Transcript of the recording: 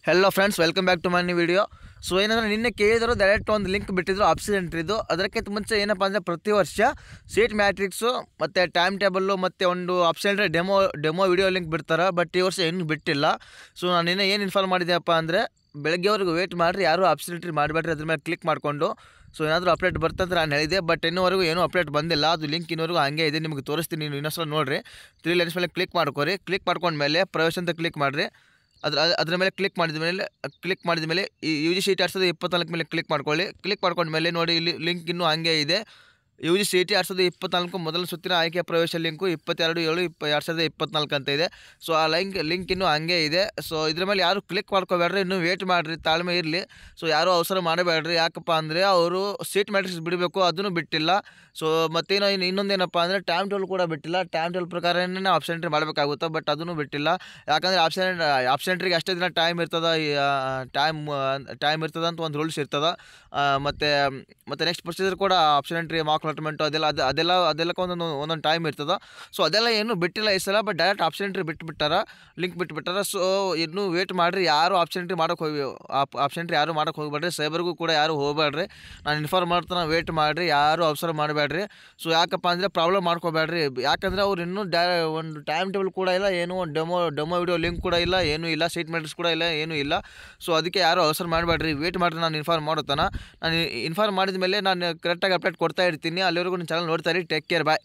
Hello friends, welcome back to my new video. So ಏನಂದರೆ ನಿನ್ನೆ ಕೇಳಿದ್ರು ಡೈರೆಕ್ಟ್ ಒಂದು ಲಿಂಕ್ ಬಿಟ್ಟಿದ್ರು ಆಪ್ಷನ್ ಎಂಟ್ರಿದು. ಅದಕ್ಕಿಂತ ಮುಂಚೆ ಏನಪ್ಪ ಅಂದರೆ ಪ್ರತಿ ವರ್ಷ ಸೀಟ್ ಮ್ಯಾಟ್ರಿಕ್ಸು ಮತ್ತು ಟೈಮ್ ಟೇಬಲ್ಲು ಮತ್ತು ಒಂದು option entry demo video link ಬಿಡ್ತಾರೆ. ಬಟ್ ಈ ವರ್ಷ ಏನೂ ಬಿಟ್ಟಿಲ್ಲ. ಸೊ ನಾನು ನಿನ್ನೆ ಏನು ಇನ್ಫಾರ್ಮ್ ಮಾಡಿದೆಯಪ್ಪ ಅಂದರೆ ಬೆಳಗ್ಗೆವರೆಗೂ ವೇಟ್ ಮಾಡಿರಿ, ಯಾರೂ ಆಪ್ಷನ್ ಎಂಟ್ರಿ ಮಾಡಬೇಡ್ರಿ, ಅದ್ರ ಮೇಲೆ ಕ್ಲಿಕ್ ಮಾಡಿಕೊಂಡು. ಸೊ ಏನಾದರೂ ಅಪ್ಡೇಟ್ ಬರ್ತಂದ್ರೆ ನಾನು ಹೇಳಿದೆ, ಬಟ್ ಇನ್ನೂವರೆಗೂ ಏನೂ ಅಪ್ಡೇಟ್ ಬಂದಿಲ್ಲ. ಅದು ಲಿಂಕ್ ಇನ್ನೂವರೆಗೂ ಹಂಗೆ ಇದೆ, ನಿಮಗೆ ತೋರಿಸ್ತೀನಿ. ನೀವು ಇನ್ನೊಂದ್ಸಲ ನೋಡಿರಿ. 3 ಲೈನ್ಸ್ ಮೇಲೆ ಕ್ಲಿಕ್ ಮಾಡ್ಕೊರಿ. ಕ್ಲಿಕ್ ಮಾಡ್ಕೊಂಡ್ಮೇಲೆ ಪ್ರವೇಶ ಅಂತ ಕ್ಲಿಕ್ ಮಾಡಿರಿ. ಅದರ ಮೇಲೆ ಕ್ಲಿಕ್ ಮಾಡಿದ ಮೇಲೆ ಈ ಯು ಜಿ ಸಿ ಟಿ 2024 ಮೇಲೆ ಕ್ಲಿಕ್ ಮಾಡ್ಕೊಳ್ಳಿ. ಕ್ಲಿಕ್ ಮಾಡ್ಕೊಂಡ್ಮೇಲೆ ನೋಡಿ, ಇಲ್ಲಿ ಲಿಂಕ್ ಇನ್ನೂ ಹಂಗೆ ಇದೆ. ಯು ಜಿ ಸಿ ಟಿ 2024 ಮೊದಲ ಸುತ್ತಿನ ಆಯ್ಕೆ ಪ್ರವೇಶ ಲಿಂಕು 22/7/2024 ಅಂತ ಇದೆ. ಸೊ ಆ ಲಿಂಕ್ ಇನ್ನೂ ಹಂಗೆ ಇದೆ. ಸೊ ಇದ್ರ ಮೇಲೆ ಯಾರು ಕ್ಲಿಕ್ ಮಾಡ್ಕೋಬೇಡ್ರಿ, ಇನ್ನೂ ವೇಟ್ ಮಾಡಿರಿ, ತಾಳ್ಮೆ ಇರಲಿ. ಸೊ ಯಾರೂ ಅವಸರ ಮಾಡಬೇಡ್ರಿ. ಯಾಕಪ್ಪ ಅಂದರೆ ಅವರು ಸೀಟ್ ಮ್ಯಾಟ್ರಿಕ್ಸ್ ಬಿಡಬೇಕು, ಅದನ್ನು ಬಿಟ್ಟಿಲ್ಲ. ಸೊ ಮತ್ತೇನೋ ಇನ್ನೊಂದೇನಪ್ಪ ಅಂದರೆ ಟೈಮ್ ಟೇಬಲ್ ಕೂಡ ಬಿಟ್ಟಿಲ್ಲ. ಟೈಮ್ ಟೇಬಲ್ ಪ್ರಕಾರನೇ ಆಪ್ಷನ್ ಎಂಟ್ರಿ ಮಾಡಬೇಕಾಗುತ್ತೆ, ಬಟ್ ಅದನ್ನು ಬಿಟ್ಟಿಲ್ಲ. ಯಾಕಂದರೆ ಆಪ್ಷನ್ ಎಂಟ್ರಿಗೆ ಅಷ್ಟೇ ದಿನ ಟೈಮ್ ಇರ್ತದೆ, ಟೈಮ್ ಇರ್ತದೆ ಅಂತ ಒಂದು ರೂಲ್ಸ್ ಇರ್ತದೆ. ಮತ್ತು ನೆಕ್ಸ್ಟ್ ಪ್ರೊಸೀಜರ್ ಕೂಡ ಆಪ್ಷನ್ ಎಂಟ್ರಿ ಮಾರ್ಕ್ ಅಲಾಟ್ಮೆಂಟು ಅದೆಲ್ಲ ಒಂದೊಂದು ಟೈಮ್ ಇರ್ತದೆ. ಸೊ ಅದೆಲ್ಲ ಏನೂ ಬಿಟ್ಟಿಲ್ಲ ಈ ಸಲ, but direct option entry link ಬಿಟ್ಬಿಟ್ಟಾರ. ಸೊ ಇನ್ನೂ ವೇಟ್ ಮಾಡಿರಿ, ಯಾರು ಆಪ್ಷನ್ ಎಂಟ್ರಿ ಯಾರು ಮಾಡೋಕ್ಕೆ ಹೋಗಬೇಡ್ರಿ. ಸೈಬರ್ಗೂ ಕೂಡ ಯಾರು ಹೋಗಬೇಡ್ರಿ. ನಾನು ಇನ್ಫಾರ್ಮ್ ಮಾಡ್ತಾನೆ, ವೇಟ್ ಮಾಡಿರಿ, ಯಾರು ಅವಸರ ಮಾಡಬೇಡ್ರಿ. ಸೊ ಯಾಕಪ್ಪ ಅಂದರೆ ಪ್ರಾಬ್ಲಮ್ ಮಾಡ್ಕೋಬೇಡ್ರಿ. ಯಾಕಂದರೆ ಅವ್ರು ಇನ್ನೂ ಒಂದು ಟೈಮ್ ಟೇಬಲ್ ಕೂಡ ಇಲ್ಲ, ಏನೂ ಒಂದು ಡೆಮೋ ವಿಡಿಯೋ ಲಿಂಕ್ ಕೂಡ ಇಲ್ಲ, ಏನೂ ಇಲ್ಲ, ಸೀಟ್ ಮ್ಯಾಟ್ರಿಕ್ಸ್ ಕೂಡ ಇಲ್ಲ, ಏನೂ ಇಲ್ಲ. ಸೊ ಅದಕ್ಕೆ ಯಾರು ಅವಸರ ಮಾಡಬೇಡ್ರಿ, ವೇಟ್ ಮಾಡಿರಿ. ನಾನು ಇನ್ಫಾರ್ಮ್ ಮಾಡೋತಾನ. ನಾನು ಇನ್ಫಾರ್ಮ್ ಮಾಡಿದ ಮೇಲೆ ನಾನು ಕರೆಕ್ಟಾಗಿ ಅಪ್ಡೇಟ್ ಕೊಡ್ತಾ ಇರ್ತೀನಿ. ಅಲ್ಲಿವರೆಗೂ ನನ್ನ ಚಾನಲ್ ನೋಡ್ತಾ ಇರಿ. ಟೇಕ್ ಕೇರ್, ಬಾಯ್.